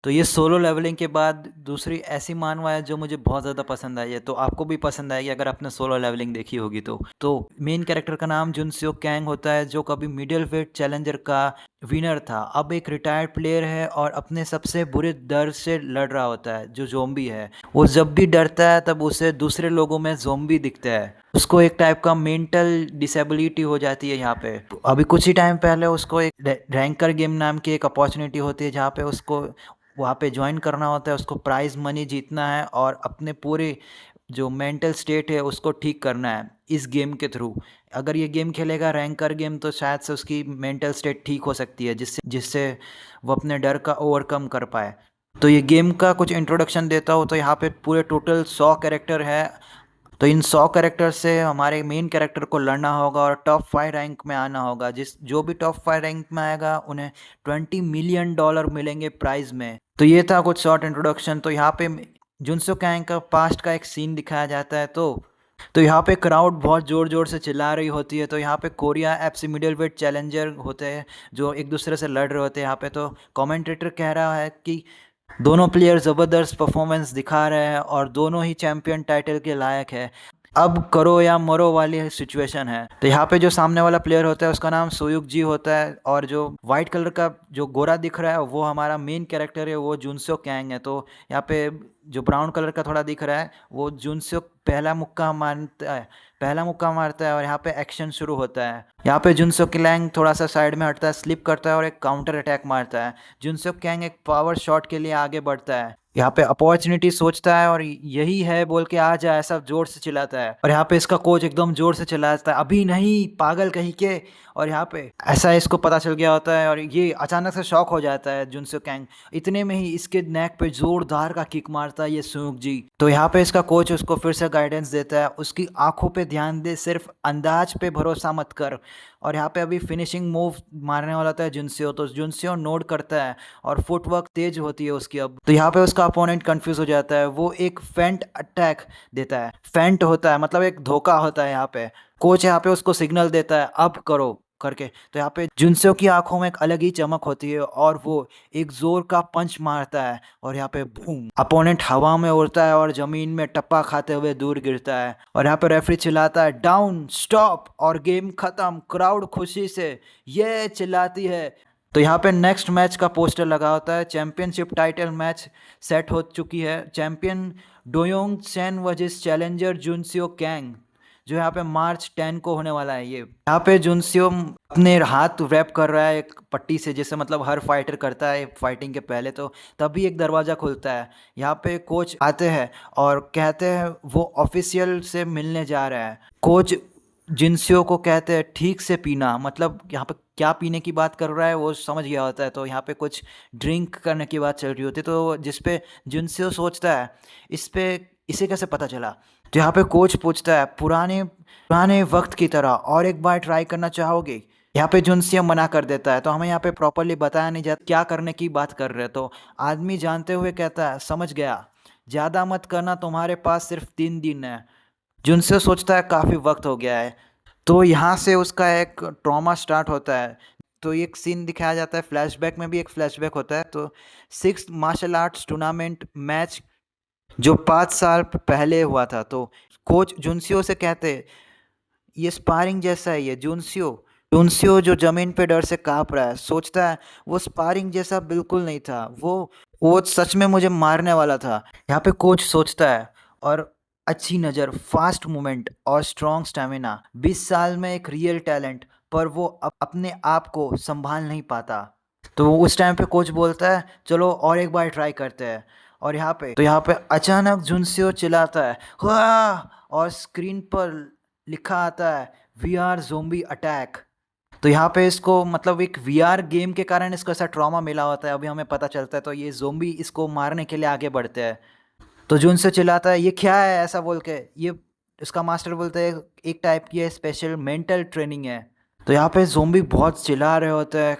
तो ये solo levelling के बाद दूसरी ऐसी मानवा है जो मुझे बहुत ज़्यादा पसंद आई है, तो आपको भी पसंद आएगी अगर आपने सोलो लेवलिंग देखी होगी तो मेन कैरेक्टर का नाम जुनस्यो कैंग होता है, जो कभी मिडिल वेट चैलेंजर का विनर था, अब एक रिटायर्ड प्लेयर है और अपने सबसे बुरे डर से लड़ रहा होता है जो ज़ोंबी है। वो जब भी डरता है तब उसे दूसरे लोगों में ज़ोंबी दिखता है, उसको एक टाइप का मेंटल डिसेबिलिटी हो जाती है यहाँ पे। अभी कुछ ही टाइम पहले उसको एक रैंकर गेम नाम की एक अपॉर्चुनिटी होती है जहाँ पे उसको वहाँ पे ज्वाइन करना होता है, उसको प्राइज़ मनी जीतना है और अपने पूरे जो मेंटल स्टेट है उसको ठीक करना है इस गेम के थ्रू। अगर ये गेम खेलेगा रैंकर गेम तो शायद से उसकी मेंटल स्टेट ठीक हो सकती है, जिससे जिससे वो अपने डर का ओवरकम कर पाए। तो ये गेम का कुछ इंट्रोडक्शन देता हूँ, तो यहाँ पे पूरे टोटल 100 कैरेक्टर है। तो इन 100 कैरेक्टर से हमारे मेन कैरेक्टर को लड़ना होगा और टॉप 5 रैंक में आना होगा। जो भी टॉप 5 रैंक में आएगा उन्हें $20 मिलियन मिलेंगे प्राइज में। तो ये था कुछ शॉर्ट इंट्रोडक्शन। तो यहाँ पे जुनसो कैंग का पास्ट का एक सीन दिखाया जाता है। तो यहाँ पे क्राउड बहुत ज़ोर ज़ोर से चिल्ला रही होती है। तो यहाँ पे Korea FC middle weight challenger होते हैं जो एक दूसरे से लड़ रहे होते हैं यहाँ पे। तो कमेंटेटर कह रहा है कि दोनों प्लेयर ज़बरदस्त परफॉर्मेंस दिखा रहे हैं और दोनों ही चैंपियन टाइटल के लायक है, अब करो या मरो वाली सिचुएशन है। तो यहाँ पे जो सामने वाला प्लेयर होता है उसका नाम सोयुक जी होता है और जो वाइट कलर का जो गोरा दिख रहा है वो हमारा मेन कैरेक्टर है, वो जुनसो कैंग है। तो यहाँ पे जो ब्राउन कलर का थोड़ा दिख रहा है वो जुनसो पहला मुक्का मारता है और यहाँ पे एक्शन शुरू होता है। यहाँ पे जुनसो कैंग थोड़ा सा साइड में हटता है, स्लिप करता है और एक काउंटर अटैक मारता है। जुनसो कैंग एक पावर शॉट के लिए आगे बढ़ता है, यहाँ पे अपॉर्चुनिटी सोचता है और यही है बोल के आ जा ऐसा जोर से चिल्लाता है। और यहाँ पे इसका कोच एकदम जोर से चिल्लाता है, अभी नहीं पागल कहीं के। और यहाँ पे ऐसा इसको पता चल गया होता है और ये अचानक से शॉक हो जाता है जुनसो कैंग। इतने में ही इसके नेक पे जोरदार का किक मारता है ये सुनुक जी। तो यहाँ पे इसका कोच उसको फिर से गाइडेंस देता है, उसकी आंखों पे ध्यान दे, सिर्फ अंदाज पे भरोसा मत कर। और यहाँ पे अभी फिनिशिंग मूव मारने वाला था जुनसियो, तो जुनसियो नोट करता है और फुटवर्क तेज होती है उसकी अब। तो यहाँ पे उसका अपोनेंट कंफ्यूज हो जाता है, वो एक फेंट अटैक देता है। फेंट होता है मतलब एक धोखा होता है। यहाँ पे कोच यहाँ पे उसको सिग्नल देता है अब करो करके। तो यहाँ पे जुनसियो की आंखों में एक अलग ही चमक होती है और वो एक जोर का पंच मारता है और यहाँ पे बूम, अपोनेंट हवा में उड़ता है और जमीन में टप्पा खाते हुए दूर गिरता है। और यहाँ पे रेफरी चिल्लाता है डाउन स्टॉप और गेम खत्म। क्राउड खुशी से ये चिल्लाती है। तो यहाँ पे नेक्स्ट मैच का पोस्टर लगा होता है, चैंपियनशिप टाइटल मैच सेट हो चुकी है। चैंपियन डोयोंग चैन वर्सेस चैलेंजर जुनसियो कैंग, जो यहाँ पे मार्च 10 को होने वाला है। ये यहाँ पे जुनसियो अपने हाथ रैप कर रहा है एक पट्टी से, जैसे मतलब हर फाइटर करता है फाइटिंग के पहले। तो तभी एक दरवाज़ा खुलता है, यहाँ पे कोच आते हैं और कहते हैं वो ऑफिशियल से मिलने जा रहा है। कोच जिनसियो को कहते हैं ठीक से पीना, मतलब यहाँ पे क्या पीने की बात कर रहा है वो समझ गया होता है। तो यहाँ पे कुछ ड्रिंक करने की बात चल रही होती है, तो जिसपे जिनसियो सोचता है इसे कैसे पता चला। तो यहाँ पे कोच पूछता है पुराने पुराने वक्त की तरह और एक बार ट्राई करना चाहोगे। यहाँ पे जुनसियो मना कर देता है। तो हमें यहाँ पे प्रॉपरली बताया नहीं जाता क्या करने की बात कर रहे हैं। तो आदमी जानते हुए कहता है समझ गया, ज़्यादा मत करना, तुम्हारे पास सिर्फ 3 दिन है। जुनसे सोचता है काफ़ी वक्त हो गया है। तो यहाँ से उसका एक ट्रॉमा स्टार्ट होता है। तो एक सीन दिखाया जाता है, फ्लैशबैक में भी एक फ्लैशबैक होता है। तो 6th martial arts tournament match जो 5 साल पहले हुआ था। तो कोच जुनसियो से कहते ये स्पारिंग जैसा है। ये जुनसियो जुनसियो जो जमीन पे डर से कांप रहा है, सोचता है वो स्पारिंग जैसा बिल्कुल नहीं था, वो सच में मुझे मारने वाला था। यहाँ पे कोच सोचता है और अच्छी नज़र, फास्ट मूवमेंट और स्ट्रॉन्ग स्टेमिना, 20 साल में एक रियल टैलेंट, पर वो अपने आप को संभाल नहीं पाता। तो उस टाइम पे कोच बोलता है चलो और एक बार ट्राई करते हैं। और यहाँ पे अचानक जुनसियो चिल्लाता है वाह, और स्क्रीन पर लिखा आता है वी आर जोम्बी अटैक। तो यहाँ पे इसको मतलब एक वीआर गेम के कारण इसको ऐसा ट्रॉमा मिला होता है, अभी हमें पता चलता है। तो ये जोम्बी इसको मारने के लिए आगे बढ़ते हैं। तो जुन से चिल्लाता है ये क्या है ऐसा बोल के। ये इसका मास्टर बोलते हैं एक टाइप की है स्पेशल मेंटल ट्रेनिंग है। तो यहाँ पे जोम्बी बहुत चिल्ला रहे होते हैं।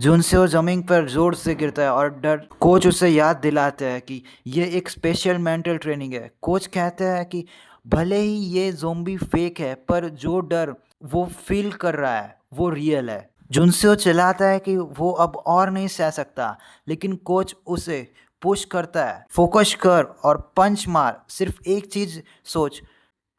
जुन से वो जमीन पर जोर से गिरता है और डर कोच उसे याद दिलाते हैं कि ये एक स्पेशल मेंटल ट्रेनिंग है। कोच कहते हैं कि भले ही ये जोम्बी फेक है, पर जो डर वो फील कर रहा है वो रियल है। जुनसेओ चिल्लाता है कि वो अब और नहीं सह सकता, लेकिन कोच उसे पुश करता है, फोकस कर और पंच मार, सिर्फ एक चीज सोच,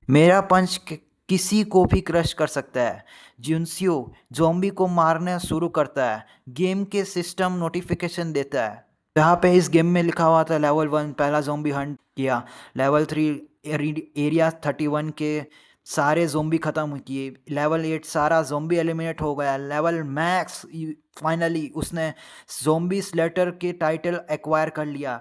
मेरा पंच किसी को भी क्रश कर सकता है। जुनसियो ज़ॉम्बी को मारना शुरू करता है, गेम के सिस्टम नोटिफिकेशन देता है। यहाँ पे इस गेम में लिखा हुआ था लेवल 1 पहला ज़ॉम्बी हंट किया, लेवल 3 एरिया 31 के सारे ज़ॉम्बी ख़त्म किए, लेवल 8 सारा ज़ॉम्बी एलिमिनेट हो गया, लेवल मैक्स फाइनली उसने ज़ॉम्बी स्लेटर के टाइटल एक्वायर कर लिया।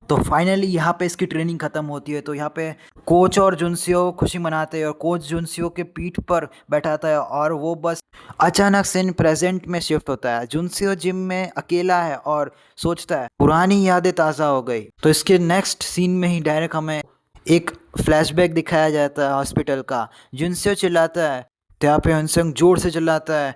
तो फाइनली यहाँ पे इसकी ट्रेनिंग खत्म होती है। तो यहाँ पे कोच और जुनसियो खुशी मनाते हैं और कोच जुनसियो के पीठ पर बैठाता है और वो बस अचानक सीन प्रेजेंट में शिफ्ट होता है। जुनसियो जिम में अकेला है और सोचता है पुरानी यादें ताज़ा हो गई। तो इसके नेक्स्ट सीन में ही डायरेक्ट हमें एक फ्लैशबैक दिखाया जाता है हॉस्पिटल का। जुनसियो चिल्लाता है, तो यहाँ पे हंसंग जोर से चिल्लाता है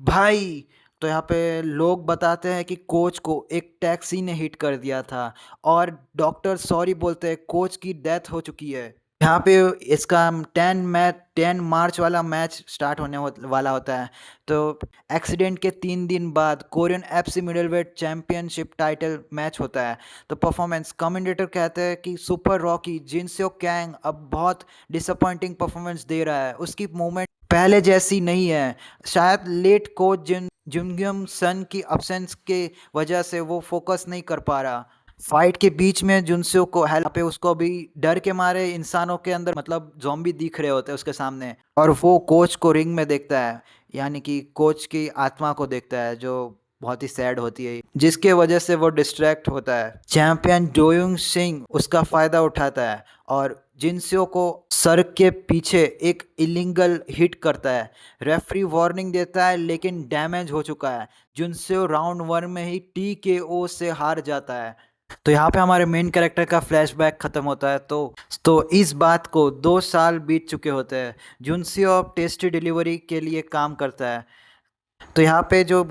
भाई। तो यहाँ पे लोग बताते हैं कि कोच को एक टैक्सी ने हिट कर दिया था और डॉक्टर सॉरी बोलते हैं, कोच की डेथ हो चुकी है। यहाँ पे इसका 10 मार्च वाला मैच स्टार्ट वाला होता है। तो एक्सीडेंट के 3 दिन बाद Korean FC middleweight championship title match होता है। तो परफॉर्मेंस कमेंटेटर कहते हैं कि सुपर रॉकी जिनसेओ कैंग अब बहुत डिसअपॉइंटिंग परफॉर्मेंस दे रहा है, उसकी मूवमेंट पहले जैसी नहीं है, शायद लेट कोच जुंगयम सन की अब्सेंस के वजह से वो फोकस नहीं कर पा रहा। फाइट के बीच में जुनसो को हेल्प पे उसको भी डर के मारे इंसानों के अंदर मतलब ज़ॉम्बी दिख रहे होते हैं उसके सामने, और वो कोच को रिंग में देखता है, यानी कि कोच की आत्मा को देखता है जो बहुत ही सैड होती है, जिसके वजह से वो डिस्ट्रैक्ट होता है। चैंपियन डोयुंग सिंह उसका फायदा उठाता है और जिनसियो को सर के पीछे एक इलीगल हिट करता है। रेफरी वार्निंग देता है लेकिन डैमेज हो चुका है। जिनसियो राउंड 1 में ही TKO से हार जाता है। तो यहाँ पे हमारे मेन कैरेक्टर का फ्लैशबैक खत्म होता है। तो इस बात को 2 साल बीत चुके होते हैं। जुनसियो अब टेस्टी डिलीवरी के लिए काम करता है। तो यहाँ पे जो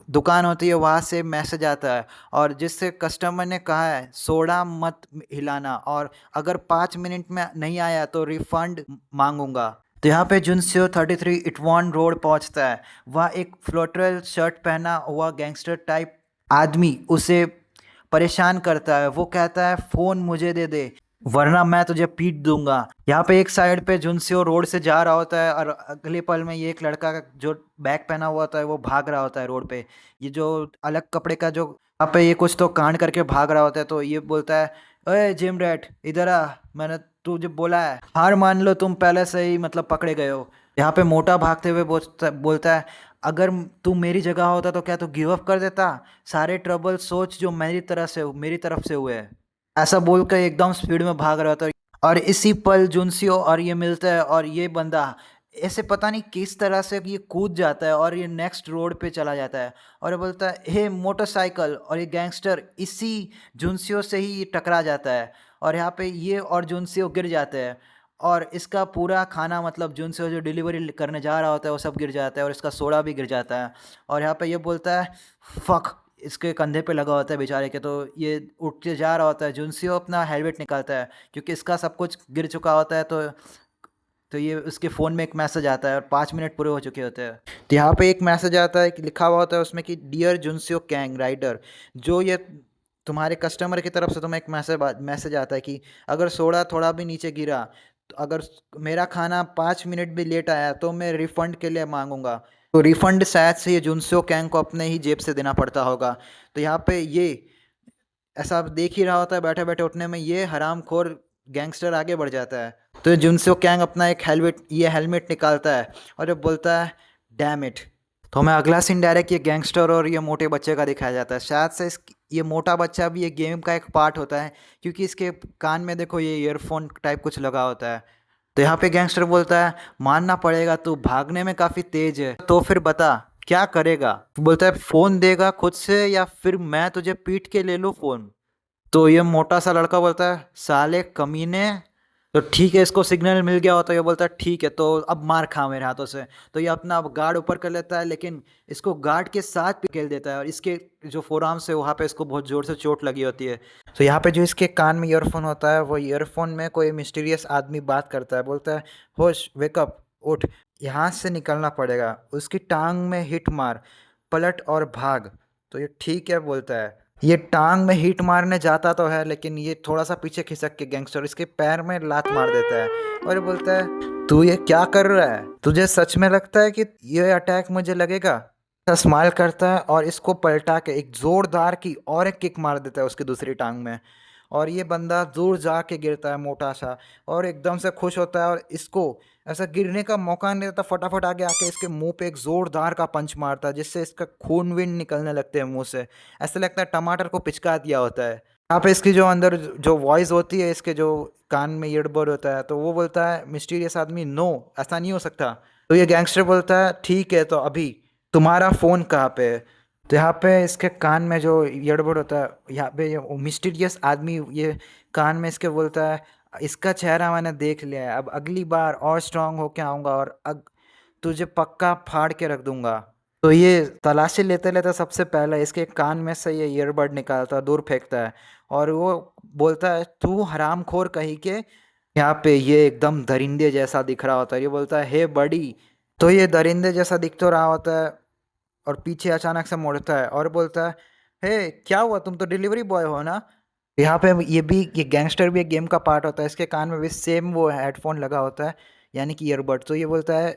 दुकान होती है वहाँ से मैसेज आता है और जिससे कस्टमर ने कहा है सोडा मत हिलाना और अगर 5 मिनट में नहीं आया तो रिफंड मांगूंगा। तो यहाँ पे जुनसियो 33 इटवान रोड पहुँचता है। वह एक फ्लोटरल शर्ट पहना हुआ गैंगस्टर टाइप आदमी उसे परेशान करता है। वो कहता है फ़ोन मुझे दे दे वरना मैं तुझे पीट दूंगा। यहाँ पे एक साइड पे जुनसियो रोड से जा रहा होता है और अगले पल में ये एक लड़का जो बैग पहना हुआ होता है वो भाग रहा होता है रोड पे। ये जो अलग कपड़े का जो यहाँ पे ये कुछ तो कांड करके भाग रहा होता है। तो ये बोलता है अरे जिम रैट इधर आ, मैंने तुझे बोला है, हार मान लो, तुम पहले से ही मतलब पकड़े गए हो। यहाँ पे मोटा भागते हुए बोलता है अगर तू मेरी जगह होता तो क्या तू गिव अप कर देता, सारे ट्रबल सोच जो मेरी तरफ से हुए हैं। ऐसा बोलकर एकदम स्पीड में भाग रहा था और इसी पल जुनसियो और ये मिलता है और ये बंदा ऐसे पता नहीं किस तरह से ये कूद जाता है और ये नेक्स्ट रोड पे चला जाता है और ये बोलता है हे मोटरसाइकिल, और ये गैंगस्टर इसी जुनसियो से ही ये टकरा जाता है और यहाँ पे ये और जुनसियो गिर जाते हैं और इसका पूरा खाना मतलब जुनसियो जो डिलीवरी करने जा रहा होता है वो सब गिर जाता है और इसका सोडा भी गिर जाता है। और यहाँ पे ये बोलता है फक, इसके कंधे पे लगा होता है बेचारे के। तो ये उठ के जा रहा होता है, जुनसियो अपना हेलमेट निकालता है क्योंकि इसका सब कुछ गिर चुका होता है। तो ये उसके फ़ोन में एक मैसेज आता है और 5 मिनट पूरे हो चुके होते हैं। तो यहाँ पे एक मैसेज आता है कि लिखा हुआ होता है उसमें कि डियर जुनसियो कैंग राइडर, जो ये तुम्हारे कस्टमर की तरफ से तुम्हें एक मैसेज आता है कि अगर सोडा थोड़ा भी नीचे गिरा, तो अगर मेरा खाना 5 मिनट भी लेट आया तो मैं रिफ़ंड के लिए मांगूंगा। तो रिफ़ंड शायद से ये जुनसियो कैंग को अपने ही जेब से देना पड़ता होगा। तो यहाँ पे ये ऐसा देख ही रहा होता है बैठे बैठे, उठने में ये हरामखोर गैंगस्टर आगे बढ़ जाता है। तो जुनसियो कैंग अपना एक हेलमेट निकालता है और जब बोलता है डैम इट। तो हमें अगला सीन डायरेक्ट ये गैंगस्टर और ये मोटे बच्चे का दिखाया जाता है। शायद से ये मोटा बच्चा भी ये गेम का एक पार्ट होता है क्योंकि इसके कान में देखो ये ईयरफोन टाइप कुछ लगा होता है। तो यहाँ पे गैंगस्टर बोलता है मानना पड़ेगा तू भागने में काफ़ी तेज है, तो फिर बता क्या करेगा। बोलता है फ़ोन देगा खुद से या फिर मैं तुझे पीट के ले लूँ फ़ोन। तो ये मोटा सा लड़का बोलता है साले कमीने, तो ठीक है, इसको सिग्नल मिल गया होता है। ये बोलता है ठीक है तो अब मार खा मेरे हाथों से। तो ये अपना गार्ड ऊपर कर लेता है लेकिन इसको गार्ड के साथ भी खेल देता है और इसके जो फोरआर्म से वहाँ पे इसको बहुत ज़ोर से चोट लगी होती है। तो यहाँ पे जो इसके कान में ईयरफोन होता है वो ईयरफोन में कोई मिस्टीरियस आदमी बात करता है, बोलता है होश वेकअप, उठ, यहाँ से निकलना पड़ेगा, उसकी टांग में हिट मार, पलट और भाग। तो ये ठीक है बोलता है। ये टांग में हिट मारने जाता तो है, लेकिन ये थोड़ा सा पीछे खिसक के गैंगस्टर इसके पैर में लात मार देता है और ये बोलता है, तू ये क्या कर रहा है? तुझे सच में लगता है कि ये अटैक मुझे लगेगा? स्माइल करता है और इसको पलटा के एक जोरदार की और एक किक मार देता है उसकी दूसरी टांग में। और ये बंदा दूर जाके गिरता है मोटा सा, और एकदम से खुश होता है और इसको ऐसा गिरने का मौका नहीं देता, फटाफट आगे आके इसके मुंह पे एक जोरदार का पंच मारता है जिससे इसका खून विन निकलने लगते हैं मुंह से। ऐसा लगता है टमाटर को पिचका दिया होता है। यहाँ पे इसकी जो अंदर जो वॉइस होती है, इसके जो कान में ईयरबड होता है, तो वो बोलता है मिस्टीरियस आदमी, नो ऐसा नहीं हो सकता। तो ये गैंगस्टर बोलता है ठीक है, तो अभी तुम्हारा फ़ोन कहाँ पे है? तो यहाँ पे इसके कान में जो ईयरबड होता है, यहाँ पे ये मिस्टीरियस आदमी ये कान में इसके बोलता है, इसका चेहरा मैंने देख लिया है, अब अगली बार और स्ट्रांग होके आऊँगा और तुझे पक्का फाड़ के रख दूंगा। तो ये तलाशी लेते लेते सबसे पहले इसके कान में से ये ईयरबड निकालता है, दूर फेंकता है और वो बोलता है, तू हरामखोर कहीं के। यहाँ पे ये एकदम दरिंदे जैसा दिख रहा होता है, ये बोलता है हे बड़ी। तो ये दरिंदे जैसा दिख तो रहा होता है और पीछे अचानक से मुड़ता है और बोलता है, हे क्या हुआ, तुम तो डिलीवरी बॉय हो ना? यहाँ पे ये गैंगस्टर भी एक गेम का पार्ट होता है, इसके कान में भी सेम वो हेडफोन लगा होता है, यानी कि ईयरबड। तो ये बोलता है,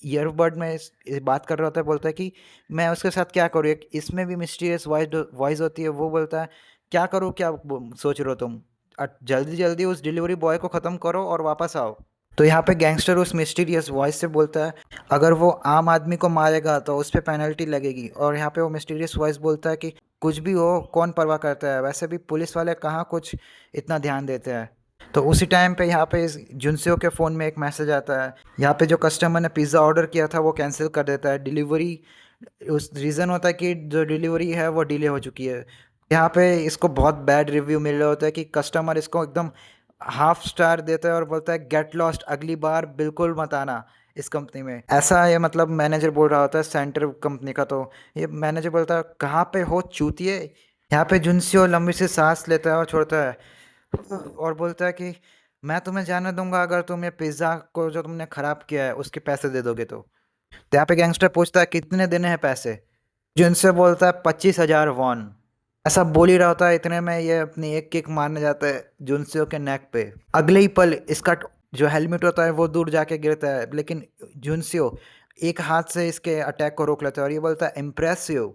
ईयरबड में इस बात कर रहा होता है, बोलता है कि मैं उसके साथ क्या करूँ, एक इसमें भी मिस्टीरियस वॉइस वॉइस होती है। वो बोलता है, क्या करूँ, क्या सोच रहे हो तुम? जल्दी जल्दी उस डिलीवरी बॉय को ख़त्म करो और वापस आओ। तो यहाँ पे गैंगस्टर उस मिस्टीरियस वॉइस से बोलता है, अगर वो आम आदमी को मारेगा तो उस पर पेनल्टी लगेगी। और यहाँ पे वो मिस्टीरियस वॉइस बोलता है कि कुछ भी हो, कौन परवाह करता है, वैसे भी पुलिस वाले कहाँ कुछ इतना ध्यान देते हैं। तो उसी टाइम पे यहाँ पे इस जुनसियो के फ़ोन में एक मैसेज आता है। यहाँ पे जो कस्टमर ने पिज़्ज़ा ऑर्डर किया था वो कैंसिल कर देता है डिलीवरी। उस रीज़न होता है कि जो डिलीवरी है वो डिले हो चुकी है। यहाँ पे इसको बहुत बैड रिव्यू मिल रहा होता है कि कस्टमर इसको एकदम हाफ स्टार देता है और बोलता है गेट लॉस्ट, अगली बार बिल्कुल मत आना इस कंपनी में। ऐसा ये मतलब मैनेजर बोल रहा होता है सेंटर कंपनी का। तो ये मैनेजर बोलता है, कहाँ पे हो चूतिए? यहाँ पे जुनसियो लंबी सी सांस लेता है और छोड़ता है और बोलता है कि मैं तुम्हें जाने दूंगा अगर तुम ये पिज़्ज़ा को जो तुमने ख़राब किया है उसके पैसे दे दोगे तो यहाँ पे गैंगस्टर पूछता है कितने देने हैं पैसे? जिनसे बोलता है 25,000 वॉन। ऐसा बोल ही रहा होता है, इतने में ये अपनी एक किक मारने जाता है जुनसियो के नेक पे। अगले ही पल इसका जो हेलमेट होता है वो दूर जाके गिरता है, लेकिन जुनसियो एक हाथ से इसके अटैक को रोक लेता है और ये बोलता है इम्प्रेसिव।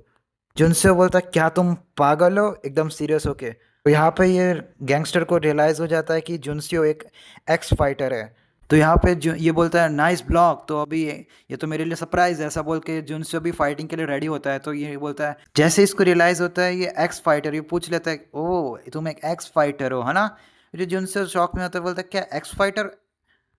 जुनसियो बोलता है क्या तुम पागल हो, एकदम सीरियस होके। तो यहाँ पे ये गैंगस्टर को रियलाइज़ हो जाता है कि जुनसियो एक एक्स फाइटर है। तो यहाँ पे ये बोलता है नाइस ब्लॉक, तो अभी ये तो मेरे लिए सरप्राइज है, ऐसा बोल के जुनसियो भी फाइटिंग के लिए रेडी होता है। तो ये बोलता है, जैसे इसको रियलाइज होता है ये एक्स फाइटर, ये पूछ लेता है, ओ तुम एक एक्स फाइटर हो है ना? ये जुनसियो शॉक में होता है, बोलता है क्या एक्स फाइटर?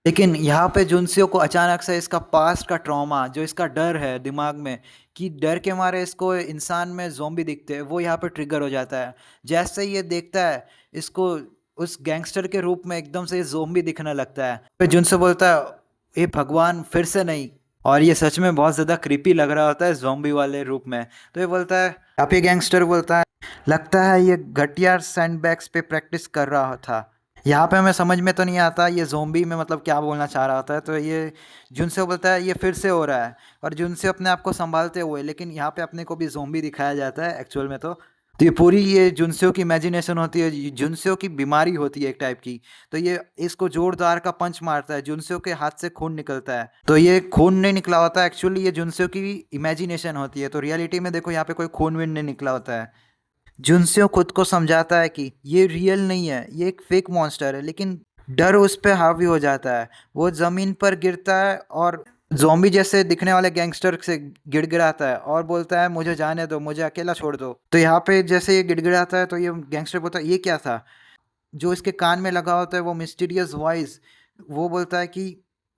लेकिन यहाँ पे जुनसियो को अचानक से इसका पास्ट का ट्रॉमा, जो इसका डर है दिमाग में कि डर के मारे इसको इंसान में ज़ोंबी दिखते हैं, वो यहाँ पे ट्रिगर हो जाता है। जैसे ही ये देखता है इसको उस गैंगस्टर के रूप में, एकदम से ये ज़ोंबी दिखने लगता है। फिर जुनसियो बोलता है, ये भगवान फिर से नहीं। और ये सच में बहुत ज़्यादा क्रीपी लग रहा होता है ज़ोंबी वाले रूप में। तो ये बोलता है, आप ये गैंगस्टर बोलता है, लगता है ये घटिया सैंडबैग्स पे प्रैक्टिस कर रहा था। यहाँ पे हमें समझ में तो नहीं आता ये ज़ोंबी में मतलब क्या बोलना चाह रहा होता है। तो ये जुनसे बोलता है ये फिर से हो रहा है, और जुनसे अपने आप को संभालते हुए, लेकिन यहाँ पे अपने को भी ज़ोंबी दिखाया जाता है एक्चुअल में। तो ये पूरी ये जुनसियो की इमेजिनेशन होती है, ये जुनसियो की बीमारी होती है एक टाइप की। तो ये इसको जोरदार का पंच मारता है, जुनसियो के हाथ से खून निकलता है। तो ये खून नहीं निकला होता एक्चुअली, ये जुनसियो की इमेजिनेशन होती है। तो रियलिटी में देखो यहाँ पे कोई खून विन नहीं निकला होता है। जुनसियो खुद को समझाता है कि ये रियल नहीं है, ये एक फेक मॉन्स्टर है, लेकिन डर उस पर हावी हो जाता है। वो ज़मीन पर गिरता है और ज़ॉम्बी जैसे दिखने वाले गैंगस्टर से गिड़गिड़ाता है और बोलता है मुझे जाने दो, मुझे अकेला छोड़ दो। तो यहाँ पे जैसे ये गिड़गिड़ाता है तो ये गैंगस्टर बोलता है ये क्या था? जो इसके कान में लगा होता है वो मिस्टीरियस वॉइस, वो बोलता है कि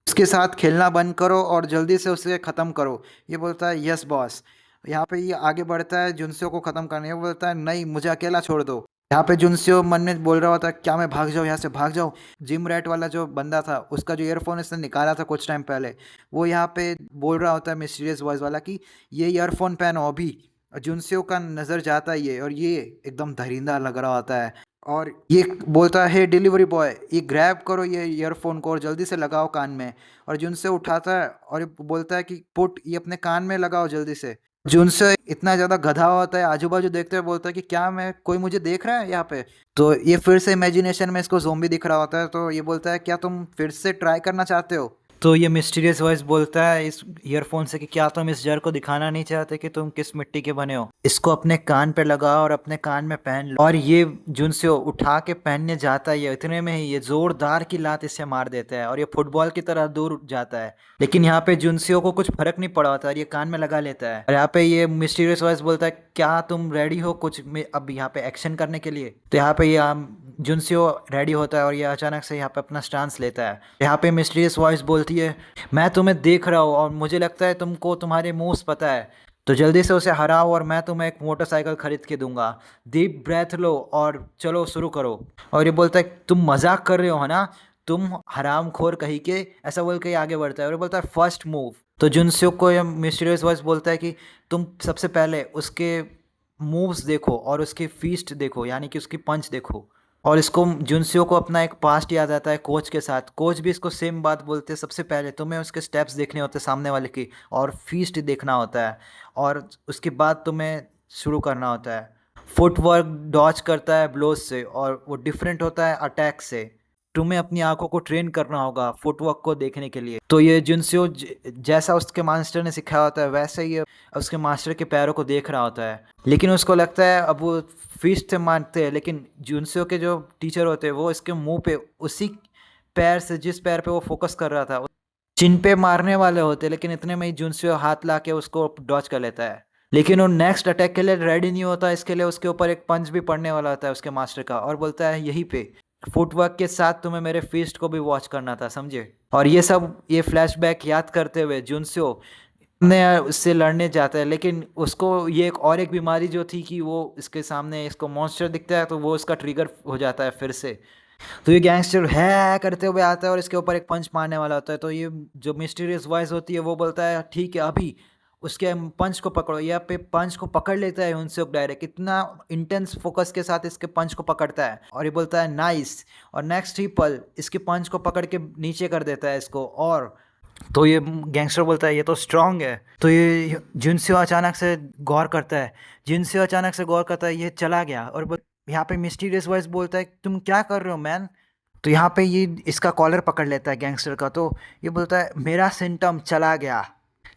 उसके साथ खेलना बंद करो और जल्दी से उसे ख़त्म करो। ये बोलता है यस बॉस। यहाँ पे ये आगे बढ़ता है जुनसियो को ख़त्म करने, वो बोलता है नहीं, मुझे अकेला छोड़ दो। यहाँ पे जुनसियो मन में बोल रहा होता है क्या मैं भाग जाऊँ यहाँ से, भाग जाऊँ? जिम रैट वाला जो बंदा था उसका जो ईयरफोन इसने निकाला था कुछ टाइम पहले, वो यहाँ पे बोल रहा होता है मिस्टीरियस वॉइस वाला कि ये ईयरफोन पहनो अभी। जुनसियो का नज़र जाता ही है और ये एकदम दरिंदा लग रहा होता है और ये बोलता है, डिलीवरी बॉय ये ग्रैब करो ये ईयरफोन को और जल्दी से लगाओ कान में। और जुनसे उठाता है और ये बोलता है कि पुट ये अपने कान में लगाओ जल्दी से। जुनसे इतना ज़्यादा गधा होता है, आजू बाजू देखते हुए बोलता है कि क्या मैं कोई मुझे देख रहा है यहाँ पे। तो ये फिर से इमेजिनेशन में इसको ज़ोंबी दिख रहा होता है, तो ये बोलता है क्या तुम फिर से ट्राई करना चाहते हो। तो ये मिस्टीरियस वॉइस बोलता है इस ईयरफोन से कि क्या तुम इस जर को दिखाना नहीं चाहते कि तुम किस मिट्टी के बने हो। इसको अपने कान पे लगाओ और अपने कान में पहन लो। और ये जुनसे उठा के पहनने जाता है, ये इतने में ही ये जोरदार की लात इसे मार देता है और ये फुटबॉल की तरह दूर जाता है। लेकिन यहाँ पे जुनसियो को कुछ फर्क नहीं पड़ा होता और ये कान में लगा लेता है। और यहाँ पे ये मिस्टीरियस वॉइस बोलता है क्या तुम रेडी हो कुछ अब यहाँ पे एक्शन करने के लिए। तो यहाँ पे ये जुनसियो रेडी होता है और ये अचानक से यहाँ पे अपना स्टांस लेता है। यहाँ पे मिस्टीरियस वॉइस बोलती है मैं तुम्हें देख रहा हूँ और मुझे लगता है तुमको तुम्हारे मूव्स पता है, तो जल्दी से उसे हराओ और मैं तुम्हें एक मोटरसाइकिल खरीद के दूंगा। डीप ब्रेथ लो और चलो शुरू करो। और ये बोलता है तुम मजाक कर रहे हो है ना, तुम हरामखोर कहीं के, ऐसा बोल के आगे बढ़ता है और ये बोलता है फर्स्ट मूव। तो जुनस्यूक को ये मिस्टीरियस वॉइस बोलता है कि तुम सबसे पहले उसके मूव्स देखो और उसकी फीस्ट देखो, यानी कि उसकी पंच देखो। और इसको जुनसियो को अपना एक पास्ट याद आता है कोच के साथ। कोच भी इसको सेम बात बोलते हैं, सबसे पहले तुम्हें उसके स्टेप्स देखने होते हैं सामने वाले की और फीस्ट देखना होता है और उसके बाद तुम्हें शुरू करना होता है। फुटवर्क डॉच करता है ब्लोज से और वो डिफरेंट होता है अटैक से। तुम्हें अपनी आंखों को ट्रेन करना होगा फुटवर्क को देखने के लिए। तो ये जुनसियो जैसा उसके मास्टर ने सिखाया होता है वैसे ही उसके मास्टर के पैरों को देख रहा होता है। लेकिन उसको लगता है अब वो फीस्ट से मारते हैं, लेकिन जुनसियो के जो टीचर होते हैं वो इसके मुंह पे उसी पैर से जिस पैर पे वो फोकस कर रहा था चिन पे मारने वाले होते हैं। लेकिन इतने में ही जुनसियो हाथ ला के उसको डॉच कर लेता है। लेकिन वो नेक्स्ट अटैक के लिए रेडी नहीं होता, इसके लिए उसके ऊपर एक पंच भी पड़ने वाला होता है उसके मास्टर का और बोलता है यहीं पे फुटवर्क के साथ तुम्हें मेरे फीस्ट को भी वॉच करना था, समझे। और ये सब ये फ्लैशबैक याद करते हुए जुनसियो ने उससे लड़ने जाता है, लेकिन उसको ये एक बीमारी जो थी कि वो इसके सामने इसको मॉन्स्टर दिखता है तो वो उसका ट्रिगर हो जाता है फिर से। तो ये गैंगस्टर है करते हुए आता है और इसके ऊपर एक पंच मारने वाला होता है। तो ये जो मिस्टीरियस वॉइस होती है वो बोलता है ठीक है अभी उसके पंच को पकड़ो। यहाँ पे पंच को पकड़ लेता है उनसे डायरेक्ट, इतना इंटेंस फोकस के साथ इसके पंच को पकड़ता है और ये बोलता है नाइस। और नेक्स्ट ही पल इसके पंच को पकड़ के नीचे कर देता है इसको। और तो ये गैंगस्टर बोलता है ये तो स्ट्रांग है। तो ये जिनसियो अचानक से गौर करता है, जिनसियो अचानक से गौर करता है ये चला गया। और यहाँ पे मिस्टीरियस वॉइस बोलता है तुम क्या कर रहे हो मैन। तो यहाँ पे ये इसका कॉलर पकड़ लेता है गैंगस्टर का। तो ये बोलता है मेरा सिम्टम चला गया।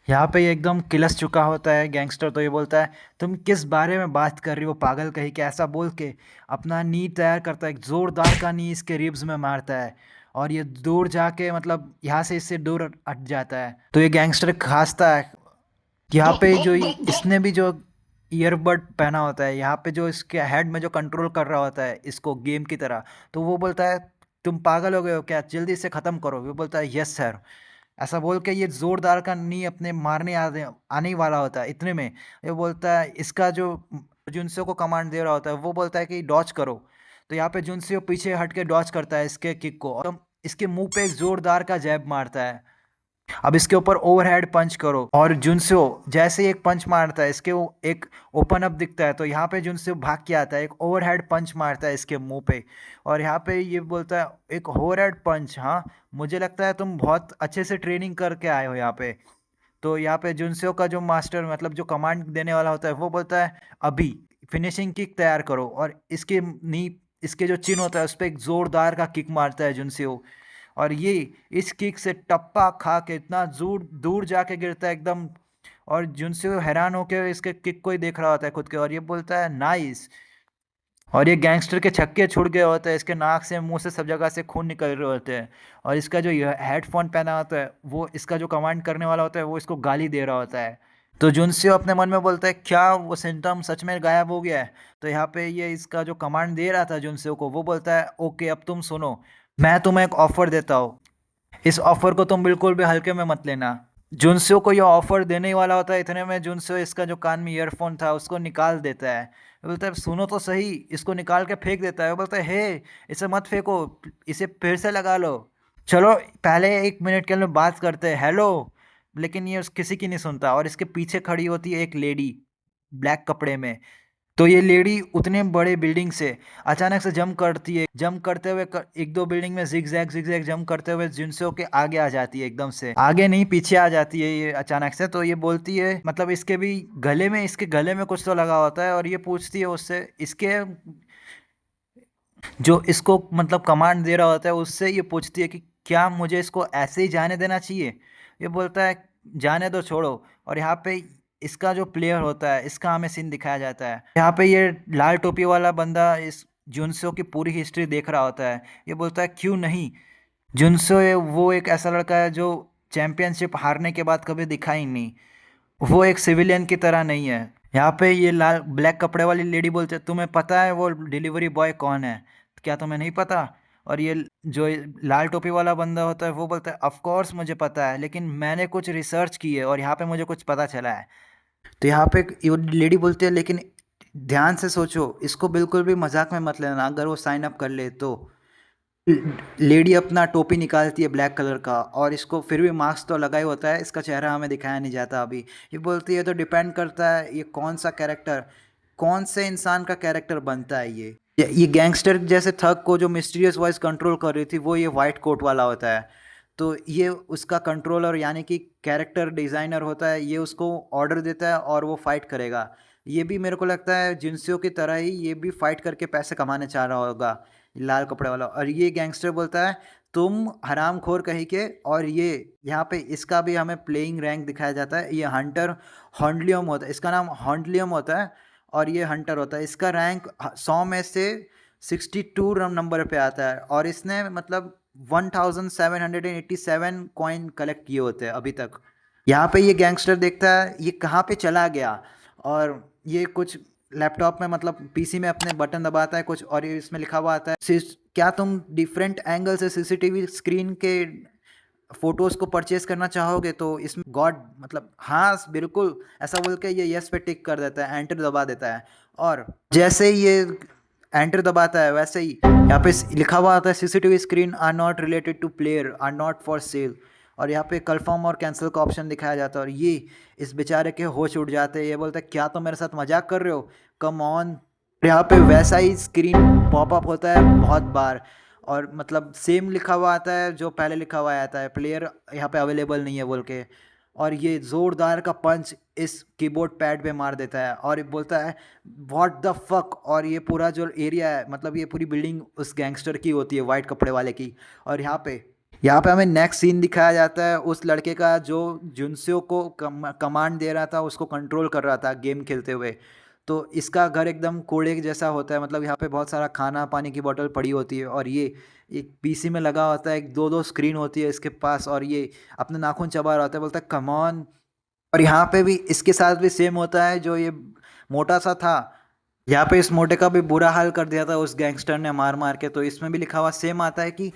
यहाँ पे ये एकदम किलस चुका होता है गैंगस्टर। तो ये बोलता है तुम किस बारे में बात कर रही हो पागल कहीं के, ऐसा बोल के अपना नी तैयार करता है, एक जोरदार का नी इसके रिब्स में मारता है और ये दूर जाके मतलब यहाँ से इससे दूर हट जाता है। तो ये गैंगस्टर खांसता है। यहाँ पे जो इसने भी जो ईयरबड पहना होता है, यहाँ पे जो इसके हेड में जो कंट्रोल कर रहा होता है इसको गेम की तरह, तो वो बोलता है तुम पागल हो गए हो क्या, जल्दी से ख़त्म करो। वो बोलता है यस सर। ऐसा बोल के ये जोरदार का नी अपने मारने आने ही वाला होता है। इतने में ये बोलता है इसका जो जुनसियो को कमांड दे रहा होता है वो बोलता है कि डॉच करो। तो यहाँ पे जुनसियो पीछे हट के डॉच करता है इसके किक को और इसके मुंह पे एक जोरदार का जैब मारता है। अब इसके ऊपर ओवरहेड पंच करो। और जुनसियो जैसे ही एक पंच मारता है इसके वो एक ओपन अप दिखता है। तो यहाँ पे जुनसियो भाग के आता है, एक ओवरहेड पंच मारता है इसके मुंह पे। और यहाँ पे ये बोलता है एक ओवरहेड पंच, हाँ मुझे लगता है तुम बहुत अच्छे से ट्रेनिंग करके आए हो यहाँ पे। तो यहाँ पे जुनसियो का जो मास्टर मतलब जो कमांड देने वाला होता है वो बोलता है अभी फिनिशिंग किक तैयार करो। और इसके नी इसके जो चिन होता है उस पर एक जोरदार का किक मारता है जुनसियो। और ये इस किक से टप्पा खा के इतना दूर दूर जाके गिरता है एकदम। और जुनसियो हैरान होकर इसके किक को ही देख रहा होता है खुद के और ये बोलता है नाइस। और ये गैंगस्टर के छक्के छुड़ गए होते हैं, इसके नाक से मुंह से सब जगह से खून निकल रहे होते हैं। और इसका जो हेडफोन पहना होता है वो इसका जो कमांड करने वाला होता है वो इसको गाली दे रहा होता है। तो जुनसियो अपने मन में बोलता है क्या वो सिम्टम सच में गायब हो गया है। तो यहाँ पे ये इसका जो कमांड दे रहा था जुनसियो को वो बोलता है ओके अब तुम सुनो, मैं तुम्हें एक ऑफर देता हूँ, इस ऑफर को तुम बिल्कुल भी हल्के में मत लेना। जुनसियो को ये ऑफर देने ही वाला होता है, इतने में जुनसियो इसका जो कान में ईयरफोन था उसको निकाल देता है। वो बोलता है सुनो तो सही, इसको निकाल के फेंक देता है। वो बोलता है हे इसे मत फेंको, इसे फिर से लगा लो, चलो पहले 1 मिनट के लिए बात करते हैं, हेलो। लेकिन ये किसी की नहीं सुनता और इसके पीछे खड़ी होती है एक लेडी ब्लैक कपड़े में। तो ये लेडी उतने बड़े बिल्डिंग से अचानक से जंप करती है, जंप करते हुए एक दो बिल्डिंग में जिगजैग जंप करते हुए जिनसो के आगे आ जाती है, एकदम से आगे नहीं पीछे आ जाती है ये अचानक से। तो ये बोलती है मतलब इसके गले में कुछ तो लगा होता है, और ये पूछती है उससे, इसके जो इसको मतलब कमांड दे रहा होता है उससे ये पूछती है कि क्या मुझे इसको ऐसे ही जाने देना चाहिए। ये बोलता है जाने दो, छोड़ो। और यहाँ पे इसका जो प्लेयर होता है इसका हमें सीन दिखाया जाता है। यहाँ पे ये लाल टोपी वाला बंदा इस जुनसो की पूरी हिस्ट्री देख रहा होता है। ये बोलता है क्यों नहीं। जुनसो वो एक ऐसा लड़का है जो चैंपियनशिप हारने के बाद कभी दिखा ही नहीं, वो एक सिविलियन की तरह नहीं है। यहाँ पे ये लाल ब्लैक कपड़े वाली लेडी बोलते हैं तुम्हें पता है वो डिलीवरी बॉय कौन है, क्या तुम्हें नहीं पता। और ये जो लाल टोपी वाला बंदा होता है वो बोलता है ऑफ कोर्स मुझे पता है, लेकिन मैंने कुछ रिसर्च की है और यहाँ पे मुझे कुछ पता चला है। तो यहाँ पे ये लेडी बोलती है लेकिन ध्यान से सोचो, इसको बिल्कुल भी मजाक में मत लेना, अगर वो साइन अप कर ले तो। लेडी अपना टोपी निकालती है ब्लैक कलर का, और इसको फिर भी मास्क तो लगा ही होता है, इसका चेहरा हमें दिखाया नहीं जाता अभी। ये बोलती है तो डिपेंड करता है ये कौन सा कैरेक्टर, कौन से इंसान का कैरेक्टर बनता है। ये गैंगस्टर जैसे थग को जो मिस्टीरियस वॉइस कंट्रोल कर रही थी वो ये वाइट कोट वाला होता है। तो ये उसका कंट्रोलर यानी कि कैरेक्टर डिज़ाइनर होता है, ये उसको ऑर्डर देता है और वो फाइट करेगा। ये भी मेरे को लगता है जिनसियो की तरह ही ये भी फाइट करके पैसे कमाने चाह रहा होगा, लाल कपड़े वाला। और ये गैंगस्टर बोलता है तुम हरामखोर कहीं के। और ये यहाँ पे इसका भी हमें प्लेइंग रैंक दिखाया जाता है। ये हंटर हॉन्डलियम होता है, इसका नाम हॉन्डलियम होता है, और ये हंटर होता है। इसका रैंक 100 में से 62 नंबर पे आता है, और इसने मतलब 1787 कॉइन कलेक्ट किए होते हैं अभी तक। यहाँ पे ये गैंगस्टर देखता है ये कहाँ पे चला गया, और ये कुछ लैपटॉप में मतलब पीसी में अपने बटन दबाता है कुछ, और ये इसमें लिखा हुआ आता है क्या तुम डिफरेंट एंगल से सीसीटीवी स्क्रीन के फोटोज को परचेज करना चाहोगे। तो इसमें गॉड मतलब हाँ बिल्कुल ऐसा बोल के ये यस पे टिक कर देता है, एंटर दबा देता है। और जैसे ही ये एंटर दबाता है वैसे ही यहाँ पे लिखा हुआ आता है CCTV screen are not related to player, are not for sale. और यहाँ पे कंफर्म और कैंसिल का ऑप्शन दिखाया जाता है, और ये इस बेचारे के होश उड़ जाते हैं। ये बोलते हैं क्या तुम मेरे साथ मजाक कर रहे हो, कम ऑन। यहाँ पे वैसा ही स्क्रीन पॉपअप होता है बहुत बार, और मतलब सेम लिखा हुआ आता है जो पहले लिखा हुआ आता है, प्लेयर यहाँ पे अवेलेबल नहीं है बोल के। और ये ज़ोरदार का पंच इस कीबोर्ड पैड पे मार देता है, और ये बोलता है व्हाट द फक। और ये पूरा जो एरिया है मतलब ये पूरी बिल्डिंग उस गैंगस्टर की होती है, वाइट कपड़े वाले की। और यहाँ पे हमें नेक्स्ट सीन दिखाया जाता है उस लड़के का जो जुनसियो को कमांड दे रहा था, उसको कंट्रोल कर रहा था गेम खेलते हुए। तो इसका घर एकदम कोड़े जैसा होता है, मतलब यहाँ पे बहुत सारा खाना पानी की बोतल पड़ी होती है, और ये एक पीसी में लगा होता है, एक दो दो स्क्रीन होती है इसके पास, और ये अपने नाखून चबा रहा होता है, बोलता है कम ऑन। और यहाँ पे भी इसके साथ भी सेम होता है, जो ये मोटा सा था यहाँ पे इस मोटे का भी बुरा हाल कर दिया था उस गैंगस्टर ने मार मार के। तो इसमें भी लिखा हुआ सेम आता है कि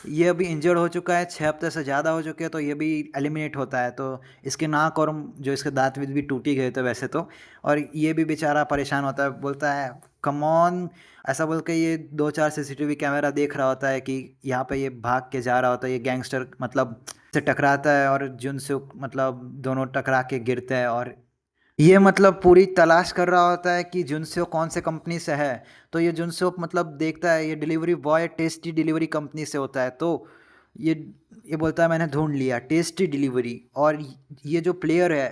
ये अभी इंजर्ड हो चुका है, 6 हफ्ते से ज़्यादा हो चुके हैं, तो ये भी एलिमिनेट होता है। तो इसके नाक और जो इसके दांत भी टूट ही गए थे वैसे तो। और ये भी बेचारा परेशान होता है, बोलता है कम ऑन ऐसा बोल के ये 2-4 सीसीटीवी कैमरा देख रहा होता है कि यहाँ पे ये भाग के जा रहा होता है, ये गैंगस्टर मतलब से टकराता है, और जुनसे मतलब दोनों टकरा के गिरते हैं। और ये मतलब पूरी तलाश कर रहा होता है कि जुनसेओ कौन से कंपनी से है। तो ये जुनसेओ मतलब देखता है ये delivery boy tasty delivery company से होता है। तो ये ये बोलता है मैंने ढूंढ लिया टेस्टी डिलीवरी। और ये जो प्लेयर है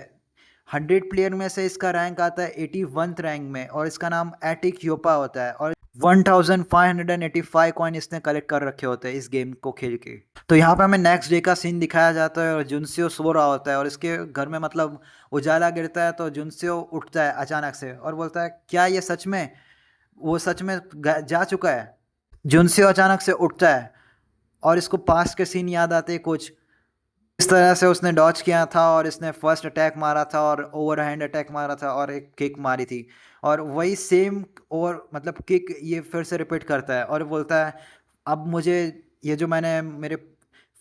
100 प्लेयर में से इसका रैंक आता है 81th रैंक में, और इसका नाम एटिक योपा होता है। और 1585 कॉइन इसने कलेक्ट कर रखे होते हैं इस गेम को खेल के। तो यहाँ पे हमें नेक्स्ट डे का सीन दिखाया जाता है, और जुनसियो सो रहा होता है, और इसके घर में मतलब उजाला गिरता है। तो जुनसियो उठता है अचानक से और बोलता है क्या ये सच में वो सच में जा चुका है। जुनसियो अचानक से उठता है और इसको पास्ट के सीन याद आते हैं कुछ इस तरह से उसने डॉज किया था, और इसने फर्स्ट अटैक मारा था और ओवरहैंड अटैक मारा था और एक किक मारी थी, और वही सेम और मतलब किक ये फिर से रिपीट करता है। और बोलता है अब मुझे ये जो मैंने मेरे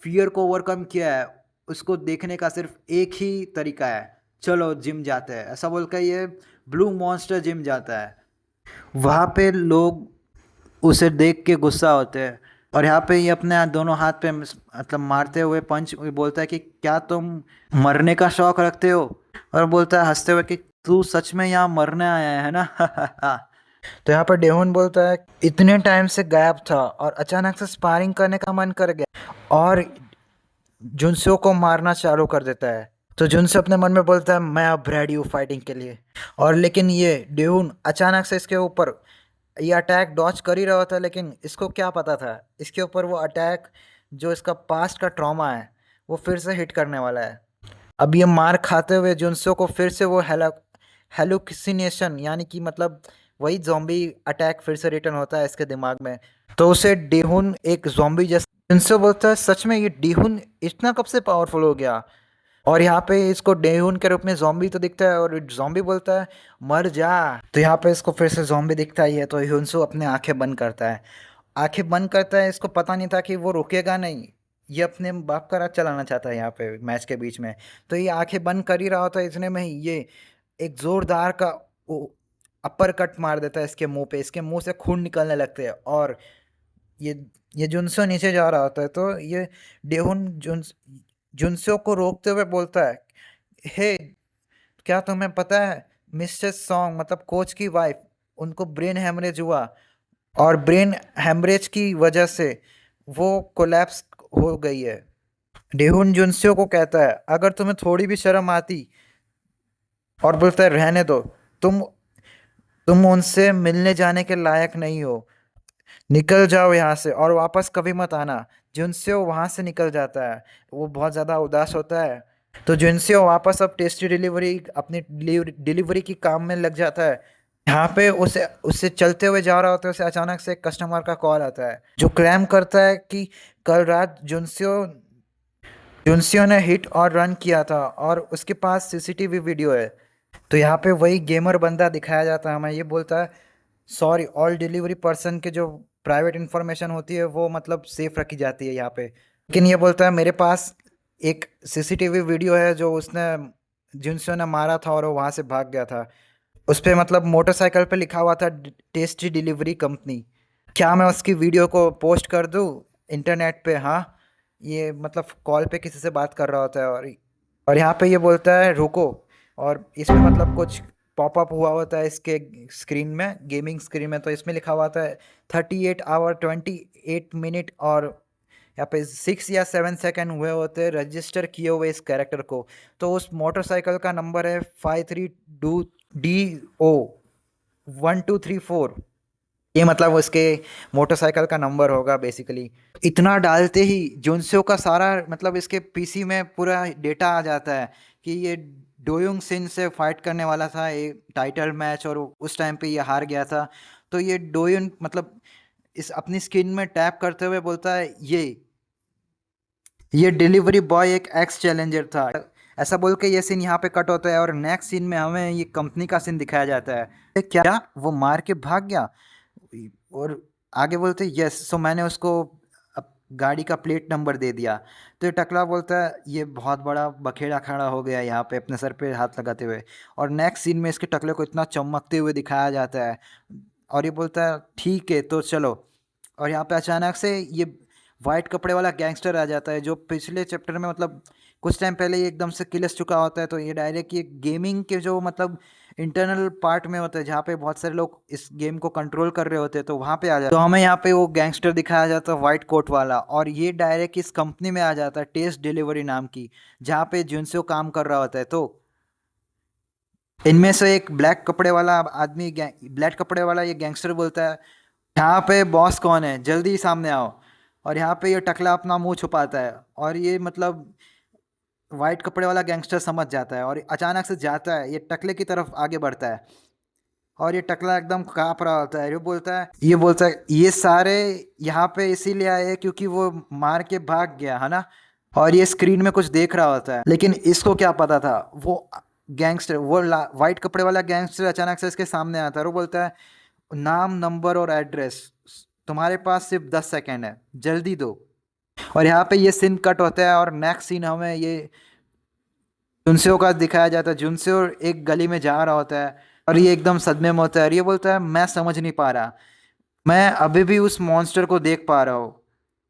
फियर को ओवरकम किया है उसको देखने का सिर्फ एक ही तरीका है, चलो जिम जाते हैं। ऐसा बोलकर ये ब्लू मॉन्स्टर जिम जाता है। वहाँ पे लोग उसे देख के गुस्सा होते हैं, और यहाँ पे ये अपने दोनों हाथ पे मतलब मारते हुए पंच बोलता है कि क्या तुम मरने का शौक रखते हो। और बोलता है हंसते हुए कि तू सच में यहाँ मरने आया है ना? तो यहाँ पर डेहुन बोलता है इतने टाइम से गायब था और अचानक से स्पारिंग करने का मन कर गया और जुनसो को मारना चालू कर देता है। तो जुनसो अपने मन में बोलता है मैं अब रेडी हूँ फाइटिंग के लिए। और लेकिन ये डेहुन अचानक से इसके ऊपर ये अटैक डॉच कर ही रहा था, लेकिन इसको क्या पता था इसके ऊपर वो अटैक जो इसका पास्ट का ट्रॉमा है वो फिर से हिट करने वाला है। अब ये मार खाते हुए जुनसो को फिर से वो हेलुसिनेशन यानी कि मतलब वही जॉम्बी अटैक फिर से रिटर्न होता है इसके दिमाग में। तो उसे डेहुन एक जॉम्बी जैसा जुनसो बोलता है सच में ये डेहुन इतना कब से पावरफुल हो गया। और यहाँ पे इसको डेहुन के रूप में जॉम्बी तो दिखता है और जॉम्बी बोलता है मर जा। तो यहाँ पे इसको फिर से जॉम्बी दिखता ही है तो ह्युनसो अपने आंखें बंद करता है। आंखें बंद करता है, इसको पता नहीं था कि वो रुकेगा नहीं, ये अपने बाप का राज चलाना चाहता है यहाँ पे मैच के बीच में। तो ये आंखें बंद कर ही रहा होता है, इतने में ही ये एक जोरदार का अपर कट मार देता है इसके मुंह पे। इसके मुंह से खून निकलने लगते हैं और ये ये जुनसो नीचे जा रहा होता है। तो ये डेहुन जुनसो को रोकते हुए बोलता है हे क्या तुम्हें पता है मिस्टर सॉन्ग मतलब कोच की वाइफ उनको ब्रेन हेमरेज हुआ और ब्रेन हेमरेज की वजह से वो कोलैप्स हो गई है। डेहुन जुनसियो को कहता है अगर तुम्हें थोड़ी भी शर्म आती और बोलता है रहने दो, तुम तुम उनसे मिलने जाने के लायक नहीं हो, निकल जाओ यहाँ से और वापस कभी मत आना। जुनसियो वहाँ से निकल जाता है, वो बहुत ज़्यादा उदास होता है। तो जुनसियो वापस अब टेस्टी डिलीवरी अपनी डिलीवरी की काम में लग जाता है। यहाँ पे उसे उससे चलते हुए जा रहा होता है, उसे अचानक से एक कस्टमर का कॉल आता है जो क्लेम करता है कि कल रात जुनसियो ने हिट और रन किया था और उसके पास सीसीटीवी वीडियो है। तो यहाँ पे वही गेमर बंदा दिखाया जाता है हमें, ये बोलता है सॉरी ऑल डिलीवरी पर्सन के जो प्राइवेट इन्फॉर्मेशन होती है वो मतलब सेफ रखी जाती है यहाँ पे। लेकिन ये बोलता है मेरे पास एक सीसीटीवी वीडियो है जो उसने जुनसियो ने मारा था और वो वहाँ से भाग गया था। उस पर मतलब मोटरसाइकिल पे लिखा हुआ था टेस्टी डिलीवरी कंपनी। क्या मैं उसकी वीडियो को पोस्ट कर दूँ इंटरनेट पे? हाँ, ये मतलब कॉल पे किसी से बात कर रहा होता है और यहाँ पे ये बोलता है रुको। और इसमें मतलब कुछ पॉपअप हुआ होता है इसके स्क्रीन में, गेमिंग स्क्रीन में। तो इसमें लिखा हुआ था 38 आवर 28 मिनट और यहाँ पे 6 या 7 सेकंड हुए होते हैं रजिस्टर किए हुए इस कैरेक्टर को। तो उस मोटरसाइकिल का नंबर है 53DO 1234। ये मतलब उसके मोटरसाइकिल का नंबर होगा बेसिकली। इतना डालते ही जुनसो का सारा मतलब इसके पीसी में पूरा डेटा आ जाता है कि ये डोयुंग सिन से फाइट करने वाला था एक टाइटल मैच और उस टाइम पे ये हार गया था। तो ये डोयुन मतलब इस अपनी स्क्रीन में टैप करते हुए बोलता है ये डिलीवरी बॉय एक एक्स चैलेंजर था। ऐसा बोल के ये सीन यहाँ पे कट होता है और नेक्स्ट सीन में हमें ये कंपनी का सीन दिखाया जाता है। क्या वो मार के भाग गया? और आगे बोलते यस, सो मैंने उसको गाड़ी का प्लेट नंबर दे दिया। तो ये टकला बोलता है ये बहुत बड़ा बखेड़ा खड़ा हो गया यहाँ पे अपने सर पे हाथ लगाते हुए। और नेक्स्ट सीन में इसके टकले को इतना चमकते हुए दिखाया जाता है और ये बोलता है ठीक है तो चलो। और यहाँ पे अचानक से ये वाइट कपड़े वाला गैंगस्टर आ जाता है जो पिछले चैप्टर में मतलब कुछ टाइम पहले ये एकदम से किलस चुका होता है। तो ये डायरेक्ट ये गेमिंग के जो मतलब इंटरनल पार्ट में होता है जहाँ पे बहुत सारे लोग इस गेम को कंट्रोल कर रहे होते हैं तो वहाँ पे आ जाता है। तो हमें यहाँ पे वो गैंगस्टर दिखाया जाता है वाइट कोट वाला और ये डायरेक्ट इस कंपनी में आ जाता है टेस्ट डिलीवरी नाम की, जहाँ पे जुनसो काम कर रहा होता है। तो इनमें से एक ब्लैक कपड़े वाला आदमी ब्लैक कपड़े वाला ये गैंगस्टर बोलता है यहाँ पे बॉस कौन है, जल्दी सामने आओ। और यहाँ पे ये टकला अपना मुंह छुपाता है और ये मतलब वाइट कपड़े वाला गैंगस्टर समझ जाता है और अचानक से जाता है ये टकले की तरफ आगे बढ़ता है और ये टकला एकदम काँप रहा होता है। ये बोलता है ये सारे यहाँ पे इसीलिए आए हैं क्योंकि वो मार के भाग गया है ना। और ये स्क्रीन में कुछ देख रहा होता है, लेकिन इसको क्या पता था वो गैंगस्टर वो वाइट कपड़े वाला गैंगस्टर अचानक से इसके सामने आता है और वो बोलता है नाम नंबर और एड्रेस, तुम्हारे पास सिर्फ 10 सेकेंड है, जल्दी दो। और यहाँ पे ये सीन कट होता है और नेक्स्ट सीन हमें ये जुनसेओ का दिखाया जाता है। जुनसेओ एक गली में जा रहा होता है और ये एकदम सदमे में होता है और ये बोलता है मैं समझ नहीं पा रहा, मैं अभी भी उस मॉन्स्टर को देख पा रहा हूँ।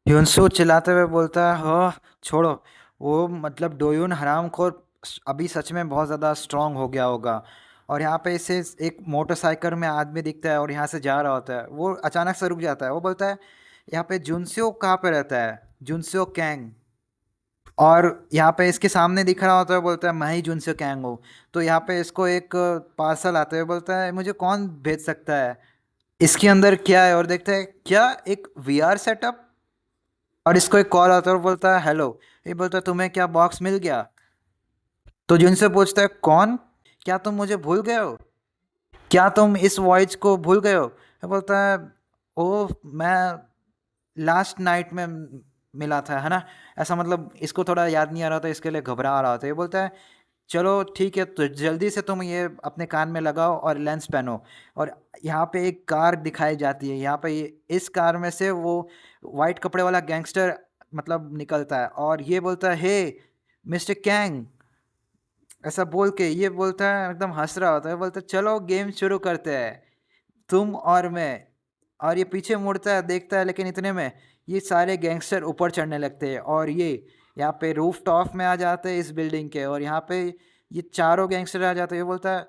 जुनसेओ चिल्लाते हुए बोलता है हाँ छोड़ो, वो मतलब डोयुन हरामखोर अभी सच में बहुत ज़्यादा स्ट्रांग हो गया होगा और यहाँ पे इसे एक मोटरसाइकिल में आदमी दिखता है और यहाँ से जा रहा होता है। वो अचानक से रुक जाता है। वो बोलता है यहाँ पे जुनस्यो कहाँ पे रहता है? जुनस्यो कैंग। और यहाँ पे इसके सामने दिख रहा होता है, बोलता है मैं ही जुनस्यो कैंग हूँ। तो यहाँ पे इसको एक पार्सल आता है, बोलता है मुझे कौन भेज सकता है, इसके अंदर क्या है? और देखता है क्या, एक वीआर सेटअप। और इसको एक कॉल आता है और बोलता है हेलो। ये बोलता है तुम्हें क्या बॉक्स मिल गया? तो जिनसे पूछता है कौन, क्या तुम मुझे भूल गए हो? क्या तुम इस वॉइस को भूल गए हो? ये बोलता है ओ, मैं लास्ट नाइट में मिला था, है ना। ऐसा मतलब इसको थोड़ा याद नहीं आ रहा था, इसके लिए घबरा रहा था। ये बोलता है चलो ठीक है, तो जल्दी से तुम ये अपने कान में लगाओ और लेंस पहनो। और यहाँ पे एक कार दिखाई जाती है। यहाँ पे इस कार में से वो वाइट कपड़े वाला गैंगस्टर मतलब निकलता है और ये बोलता है हे मिस्टर कैंग, ऐसा बोल के ये बोलता है, एकदम हंस रहा होता है। बोलता है चलो गेम शुरू करते हैं, तुम और मैं। और ये पीछे मुड़ता है, देखता है, लेकिन इतने में ये सारे गैंगस्टर ऊपर चढ़ने लगते हैं और ये यहाँ पे रूफ टॉप में आ जाते हैं इस बिल्डिंग के। और यहाँ पे ये चारों गैंगस्टर आ जाते हैं। ये बोलता है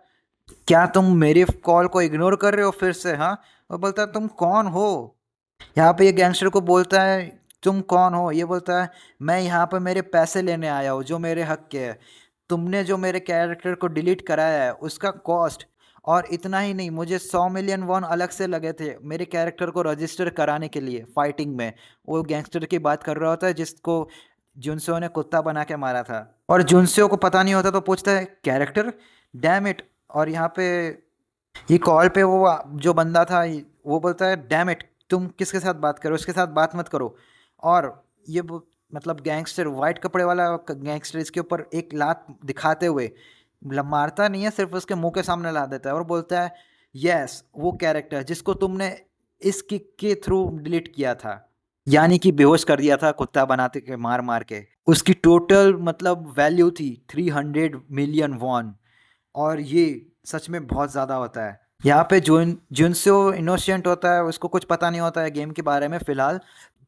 क्या तुम मेरी कॉल को इग्नोर कर रहे हो फिर से? हाँ। और बोलता है तुम कौन हो? यहाँ पे ये गैंगस्टर को बोलता है तुम कौन हो? ये बोलता है मैं यहाँ पे मेरे पैसे लेने आया हूँ जो मेरे हक के है। तुमने जो मेरे कैरेक्टर को डिलीट कराया है उसका कॉस्ट, और इतना ही नहीं, मुझे 100 मिलियन वॉन अलग से लगे थे मेरे कैरेक्टर को रजिस्टर कराने के लिए फाइटिंग में। वो गैंगस्टर की बात कर रहा होता है जिसको जुनसो ने कुत्ता बना के मारा था। और जुनसो को पता नहीं होता तो पूछता है कैरेक्टर, डैम इट। और यहाँ पे ये कॉल पे वो जो बंदा था वो बोलता है डैम इट, तुम किसके साथ बात करो, उसके साथ बात मत करो। और ये मतलब गैंगस्टर, वाइट कपड़े वाला गैंगस्टर इसके ऊपर एक लात दिखाते हुए मारता नहीं है, सिर्फ उसके मुंह के सामने ला देता है और बोलता है यस, वो कैरेक्टर जिसको तुमने इस किक के थ्रू डिलीट किया था, यानी कि बेहोश कर दिया था कुत्ता बनाते के मार मार के, उसकी टोटल मतलब वैल्यू थी 300 मिलियन वॉन। और ये सच में बहुत ज़्यादा होता है। यहाँ पे जुनसो इनोसेंट होता है, उसको कुछ पता नहीं होता है गेम के बारे में फ़िलहाल।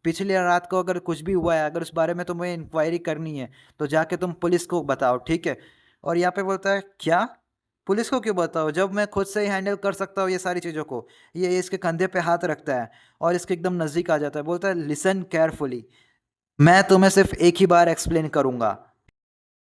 पिछली रात को अगर कुछ भी हुआ है, अगर उस बारे में तुम्हें इंक्वायरी करनी है तो जाके तुम पुलिस को बताओ, ठीक है। और यहाँ पे बोलता है क्या, पुलिस को क्यों बताओ जब मैं खुद से ही हैंडल कर सकता हूँ ये सारी चीज़ों को। ये इसके कंधे पे हाथ रखता है और इसके एकदम नज़दीक आ जाता है। बोलता है लिसन केयरफुली, मैं तुम्हें सिर्फ एक ही बार एक्सप्लेन करूँगा,